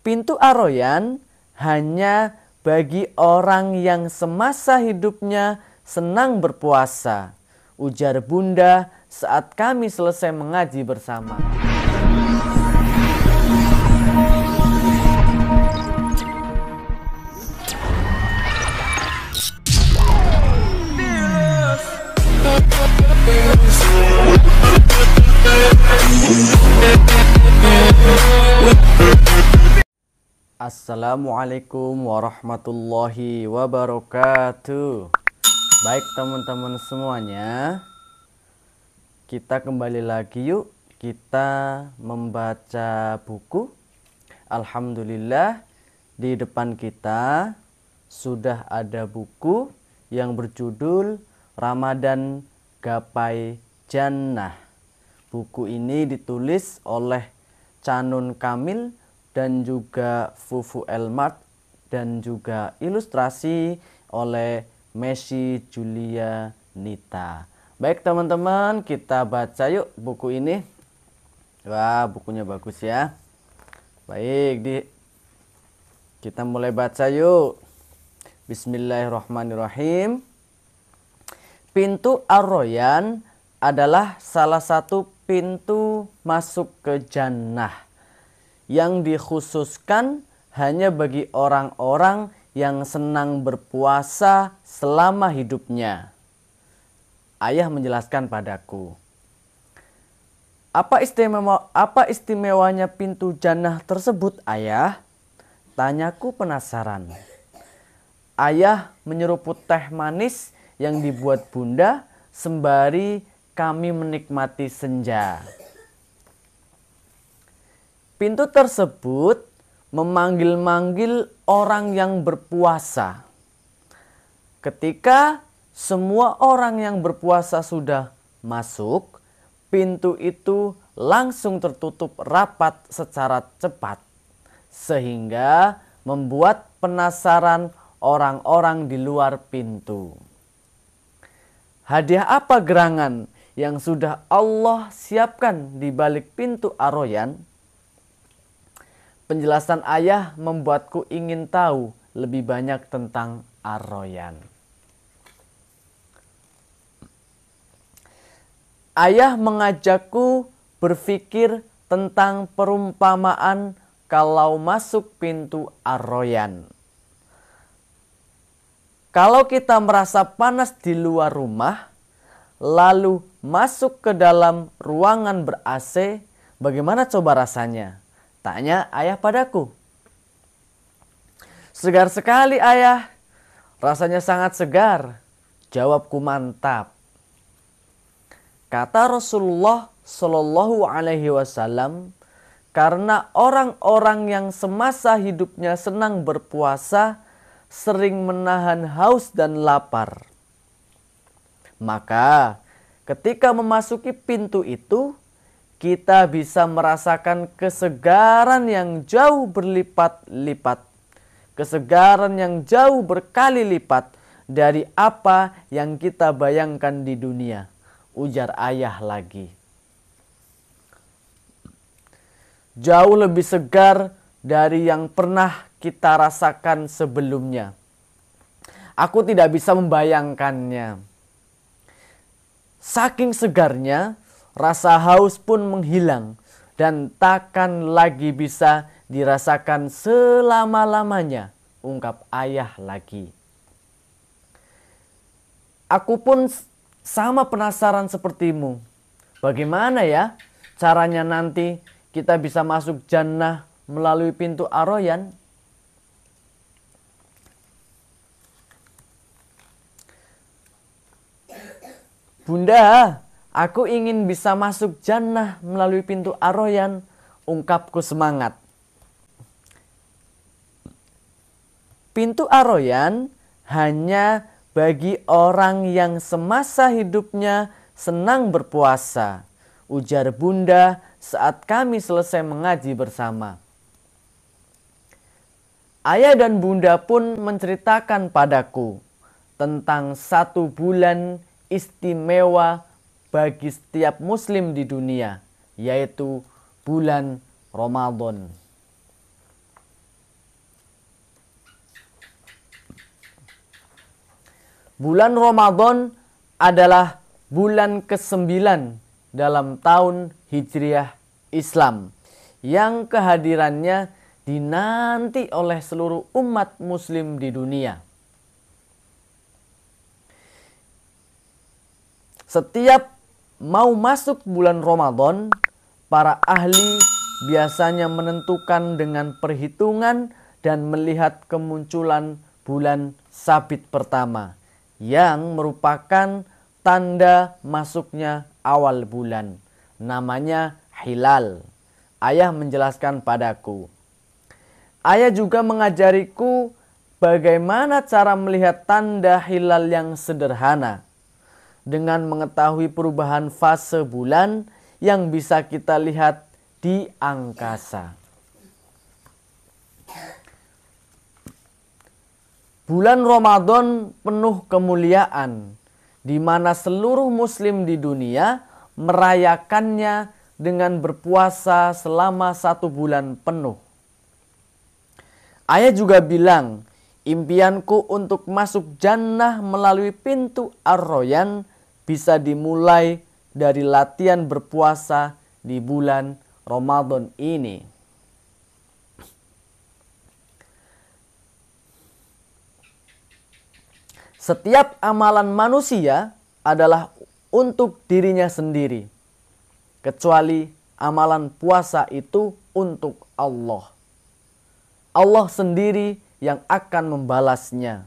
Pintu Ar-Rayyan hanya bagi orang yang semasa hidupnya senang berpuasa, ujar Bunda saat kami selesai mengaji bersama. Assalamualaikum warahmatullahi wabarakatuh. Baik teman-teman semuanya, kita kembali lagi yuk. Kita membaca buku. Alhamdulillah, di depan kita sudah ada buku yang berjudul Ramadan Gapai Jannah. Buku ini ditulis oleh Canun Kamil dan juga Fufu Elmart, dan juga ilustrasi oleh Messi Julia Nita. Baik teman-teman, kita baca yuk buku ini. Wah, bukunya bagus ya. Baik, kita mulai baca yuk. Bismillahirrahmanirrahim. Pintu Ar-Rayyan adalah salah satu pintu masuk ke jannah yang dikhususkan hanya bagi orang-orang yang senang berpuasa selama hidupnya. Ayah menjelaskan padaku. Apa istimewanya pintu jannah tersebut, Ayah? Tanyaku penasaran. Ayah menyeruput teh manis yang dibuat Bunda sembari kami menikmati senja. Pintu tersebut memanggil-manggil orang yang berpuasa. Ketika semua orang yang berpuasa sudah masuk, pintu itu langsung tertutup rapat secara cepat, sehingga membuat penasaran orang-orang di luar pintu. Hadiah apa gerangan yang sudah Allah siapkan di balik pintu Ar-Rayyan? Penjelasan ayah membuatku ingin tahu lebih banyak tentang Ar-Rayyan. Ayah mengajakku berpikir tentang perumpamaan kalau masuk pintu Ar-Rayyan. Kalau kita merasa panas di luar rumah, lalu masuk ke dalam ruangan ber-AC, bagaimana coba rasanya? Tanya ayah padaku. Segar sekali, Ayah. Rasanya sangat segar. Jawabku mantap. Kata Rasulullah Shallallahu Alaihi Wasallam, karena orang-orang yang semasa hidupnya senang berpuasa sering menahan haus dan lapar. Maka ketika memasuki pintu itu, kita bisa merasakan kesegaran yang jauh berlipat-lipat. Kesegaran yang jauh berkali lipat dari apa yang kita bayangkan di dunia. Ujar ayah lagi. Jauh lebih segar dari yang pernah kita rasakan sebelumnya. Aku tidak bisa membayangkannya. Saking segarnya, rasa haus pun menghilang dan takkan lagi bisa dirasakan selama-lamanya, ungkap ayah lagi. Aku pun sama penasaran sepertimu. Bagaimana ya caranya nanti kita bisa masuk jannah melalui pintu Ar-Rayyan? Bunda, aku ingin bisa masuk jannah melalui pintu Ar-Rayyan, ungkapku semangat. Pintu Ar-Rayyan hanya bagi orang yang semasa hidupnya senang berpuasa, ujar Bunda saat kami selesai mengaji bersama. Ayah dan Bunda pun menceritakan padaku tentang 1 bulan istimewa bagi setiap muslim di dunia, yaitu bulan Ramadan. Bulan Ramadan adalah bulan ke-9 dalam tahun Hijriah Islam yang kehadirannya dinanti oleh seluruh umat muslim di dunia. Setiap mau masuk bulan Ramadan, para ahli biasanya menentukan dengan perhitungan dan melihat kemunculan bulan sabit pertama yang merupakan tanda masuknya awal bulan. Namanya hilal. Ayah menjelaskan padaku. Ayah juga mengajariku bagaimana cara melihat tanda hilal yang sederhana. Dengan mengetahui perubahan fase bulan yang bisa kita lihat di angkasa. Bulan Ramadan penuh kemuliaan, di mana seluruh muslim di dunia merayakannya dengan berpuasa selama 1 bulan penuh. Ayah juga bilang, impianku untuk masuk jannah melalui pintu Ar-Royan bisa dimulai dari latihan berpuasa di bulan Ramadan ini. Setiap amalan manusia adalah untuk dirinya sendiri, kecuali amalan puasa itu untuk Allah. Allah sendiri yang akan membalasnya.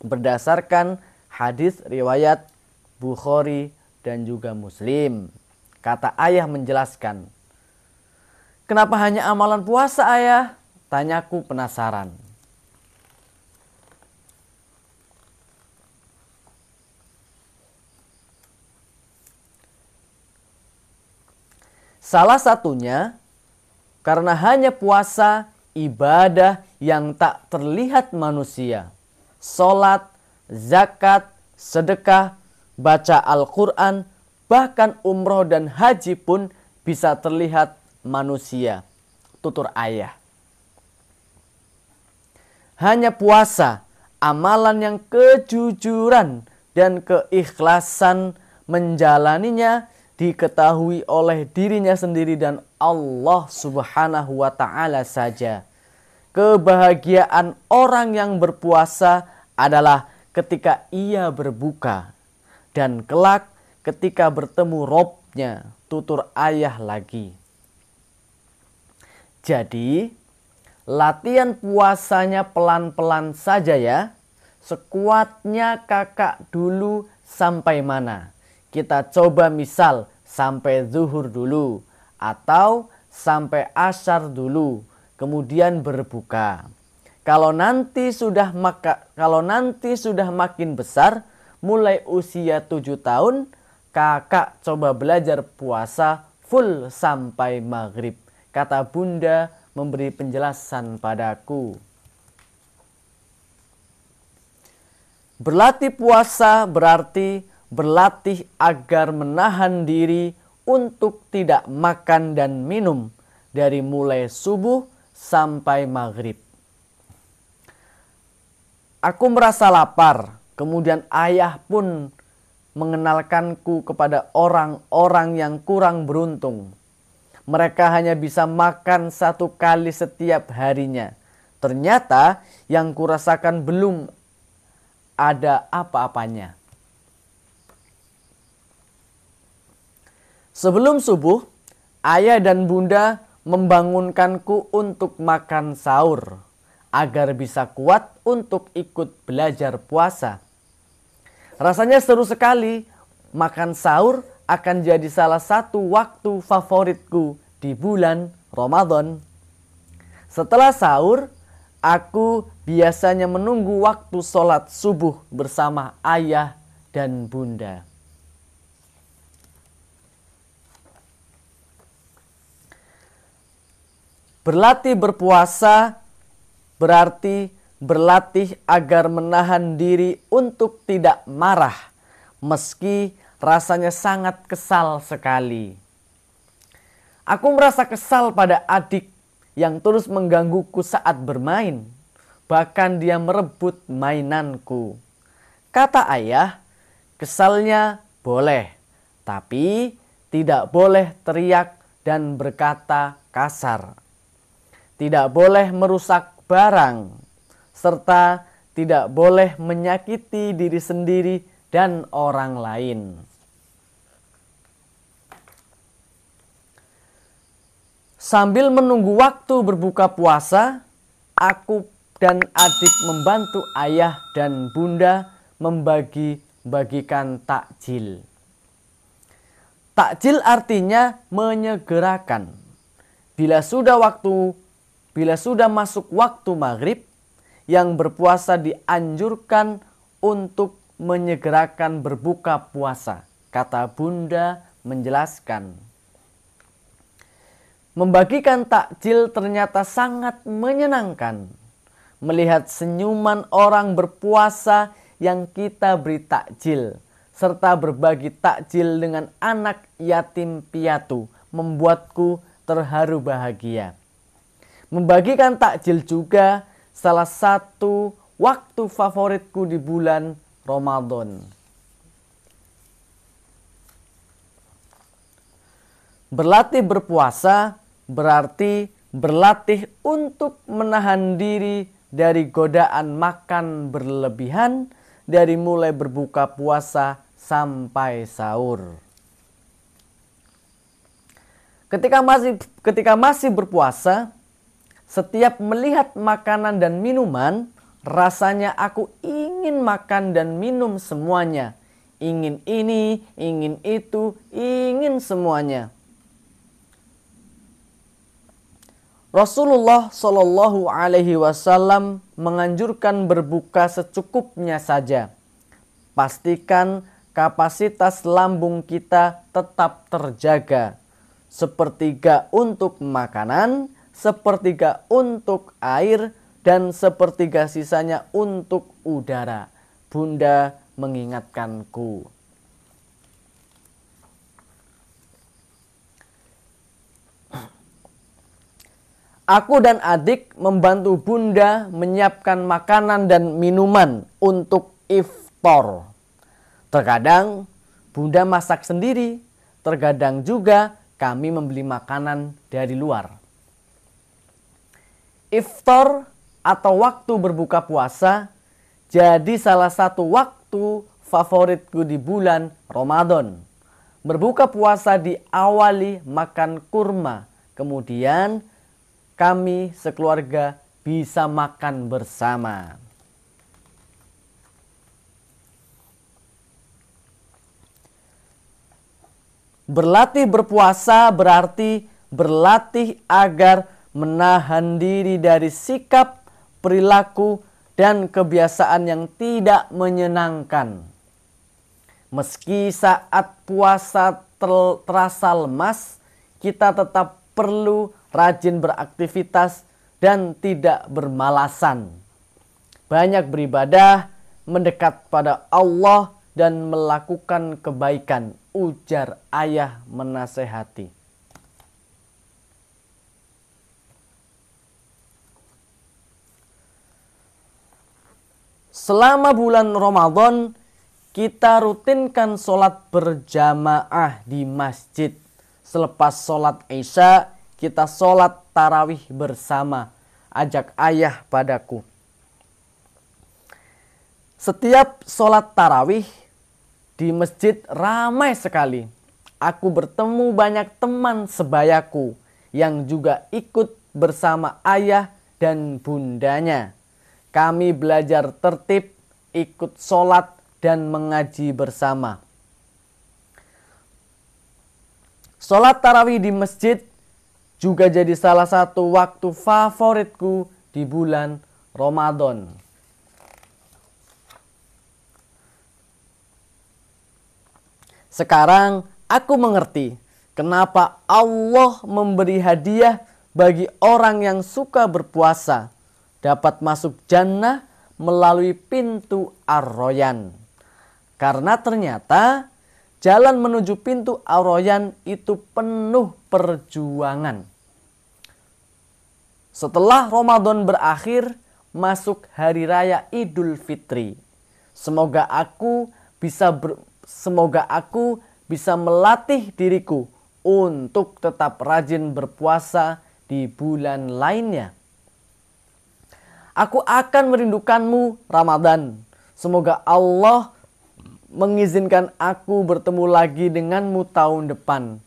Berdasarkan hadis riwayat Bukhari dan juga Muslim. Kata ayah menjelaskan, kenapa hanya amalan puasa ayah? Tanyaku penasaran. Salah satunya karena hanya puasa ibadah yang tak terlihat manusia. Salat, zakat, sedekah, baca Al-Quran, bahkan umroh dan haji pun bisa terlihat manusia. Tutur ayah. Hanya puasa, amalan yang kejujuran dan keikhlasan menjalaninya diketahui oleh dirinya sendiri dan Allah Subhanahu wa ta'ala saja. Kebahagiaan orang yang berpuasa adalah ketika ia berbuka dan kelak ketika bertemu Robnya. Tutur ayah lagi. Jadi latihan puasanya pelan-pelan saja ya. Sekuatnya kakak dulu sampai mana? Kita coba misal sampai zuhur dulu atau sampai asyar dulu, kemudian berbuka. Kalau nanti sudah makin besar, mulai usia 7 tahun, kakak coba belajar puasa full sampai maghrib. Kata bunda memberi penjelasan padaku. Berlatih puasa berarti berlatih agar menahan diri untuk tidak makan dan minum dari mulai subuh sampai maghrib. Aku merasa lapar, kemudian ayah pun mengenalkanku kepada orang-orang yang kurang beruntung. Mereka hanya bisa makan 1 kali setiap harinya. Ternyata yang kurasakan belum ada apa-apanya. Sebelum subuh, ayah dan bunda membangunkanku untuk makan sahur agar bisa kuat untuk ikut belajar puasa. Rasanya seru sekali. Makan sahur akan jadi salah satu waktu favoritku di bulan Ramadan. Setelah sahur, aku biasanya menunggu waktu sholat subuh bersama ayah dan bunda. Berlatih berpuasa berarti berlatih agar menahan diri untuk tidak marah meski rasanya sangat kesal sekali. Aku merasa kesal pada adik yang terus menggangguku saat bermain. Bahkan dia merebut mainanku. Kata ayah, kesalnya boleh, tapi tidak boleh teriak dan berkata kasar. Tidak boleh merusak barang, serta tidak boleh menyakiti diri sendiri dan orang lain. Sambil menunggu waktu berbuka puasa, aku dan adik membantu ayah dan bunda membagi-bagikan takjil. Takjil artinya menyegerakan. Bila sudah masuk waktu maghrib, yang berpuasa dianjurkan untuk menyegerakan berbuka puasa. Kata bunda menjelaskan. Membagikan takjil ternyata sangat menyenangkan. Melihat senyuman orang berpuasa yang kita beri takjil, serta berbagi takjil dengan anak yatim piatu, membuatku terharu bahagia. Membagikan takjil juga salah satu waktu favoritku di bulan Ramadan. Berlatih berpuasa berarti berlatih untuk menahan diri dari godaan makan berlebihan dari mulai berbuka puasa sampai sahur. Ketika masih berpuasa, setiap melihat makanan dan minuman, rasanya aku ingin makan dan minum semuanya. Ingin ini, ingin itu, ingin semuanya. Rasulullah Shallallahu Alaihi Wasallam menganjurkan berbuka secukupnya saja. Pastikan kapasitas lambung kita tetap terjaga. Sepertiga untuk makanan, sepertiga untuk air, dan sepertiga sisanya untuk udara. Bunda mengingatkanku. Aku dan adik membantu bunda menyiapkan makanan dan minuman untuk iftar. Terkadang bunda masak sendiri, terkadang juga kami membeli makanan dari luar. Iftar atau waktu berbuka puasa jadi salah satu waktu favoritku di bulan Ramadan. Berbuka puasa diawali makan kurma, kemudian kami sekeluarga bisa makan bersama. Berlatih berpuasa berarti berlatih agar menahan diri dari sikap, perilaku, dan kebiasaan yang tidak menyenangkan. Meski saat puasa terasa lemas, kita tetap perlu rajin beraktivitas dan tidak bermalasan. Banyak beribadah, mendekat pada Allah dan melakukan kebaikan, ujar ayah menasehati. Selama bulan Ramadan, kita rutinkan sholat berjamaah di masjid. Selepas sholat Isya, kita sholat tarawih bersama. Ajak ayah padaku. Setiap sholat tarawih di masjid ramai sekali. Aku bertemu banyak teman sebayaku yang juga ikut bersama ayah dan bundanya. Kami belajar tertib, ikut sholat dan mengaji bersama. Sholat tarawih di masjid juga jadi salah satu waktu favoritku di bulan Ramadan. Sekarang aku mengerti kenapa Allah memberi hadiah bagi orang yang suka berpuasa, dapat masuk jannah melalui pintu Ar-Royan. Karena ternyata jalan menuju pintu Ar-Royan itu penuh perjuangan. Setelah Ramadan berakhir, masuk hari raya Idul Fitri. Semoga aku bisa melatih diriku untuk tetap rajin berpuasa di bulan lainnya. Aku akan merindukanmu Ramadan. Semoga Allah mengizinkan aku bertemu lagi denganmu tahun depan.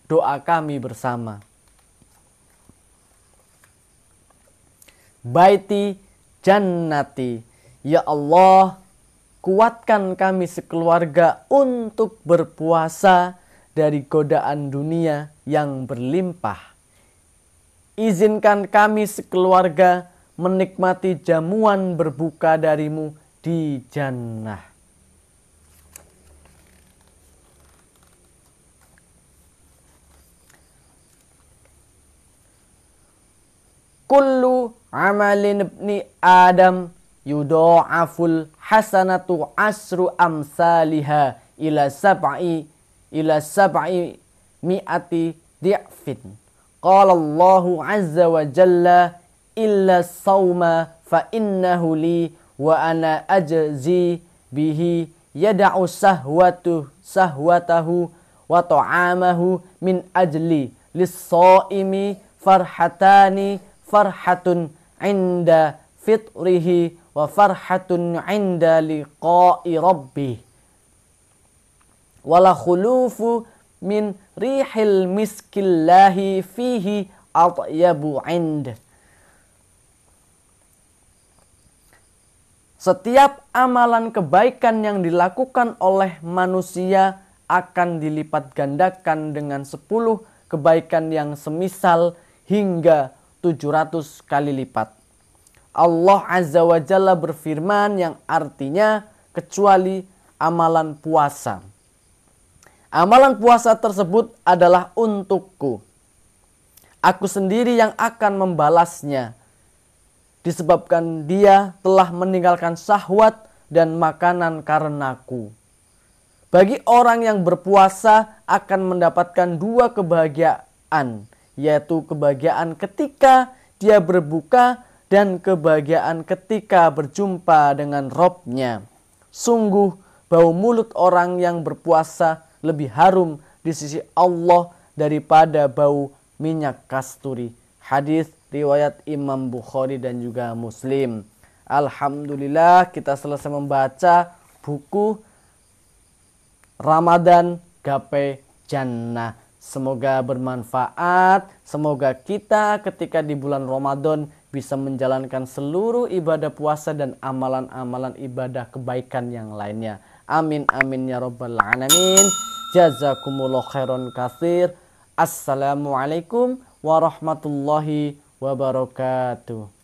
Doa kami bersama. Baiti jannati. Ya Allah, kuatkan kami sekeluarga untuk berpuasa dari godaan dunia yang berlimpah. Izinkan kami sekeluarga menikmati jamuan berbuka darimu di jannah. Kullu amalin ibni Adam yudha'aful hasanatu asru amsalha ila sab'i mi'ati di'fin. Qala Allahu azza wa jalla illa sawma fa innahu li wa ana ajzi bihi yada'u sahwatahu wa ta'amahu min ajli lis-shaimi farhatun inda fitrihi wa farhatun inda liqa'i rabbih wala khulufu min rihil miskillahi fihi atyabu ind. Setiap amalan kebaikan yang dilakukan oleh manusia akan dilipat gandakan dengan 10 kebaikan yang semisal hingga 700 kali lipat. Allah Azza wa Jalla berfirman yang artinya kecuali amalan puasa. Amalan puasa tersebut adalah untukku. Aku sendiri yang akan membalasnya. Disebabkan dia telah meninggalkan syahwat dan makanan karenaku. Bagi orang yang berpuasa akan mendapatkan 2 kebahagiaan, yaitu kebahagiaan ketika dia berbuka dan kebahagiaan ketika berjumpa dengan Robnya. Sungguh bau mulut orang yang berpuasa lebih harum di sisi Allah daripada bau minyak kasturi. Hadis riwayat Imam Bukhari dan juga Muslim. Alhamdulillah kita selesai membaca buku Ramadan Gapai Jannah. Semoga bermanfaat. Semoga kita ketika di bulan Ramadan bisa menjalankan seluruh ibadah puasa dan amalan-amalan ibadah kebaikan yang lainnya. Amin amin ya rabbal alamin. Jazakumullah khairan katsir. Assalamualaikum warahmatullahi wabarakatuh.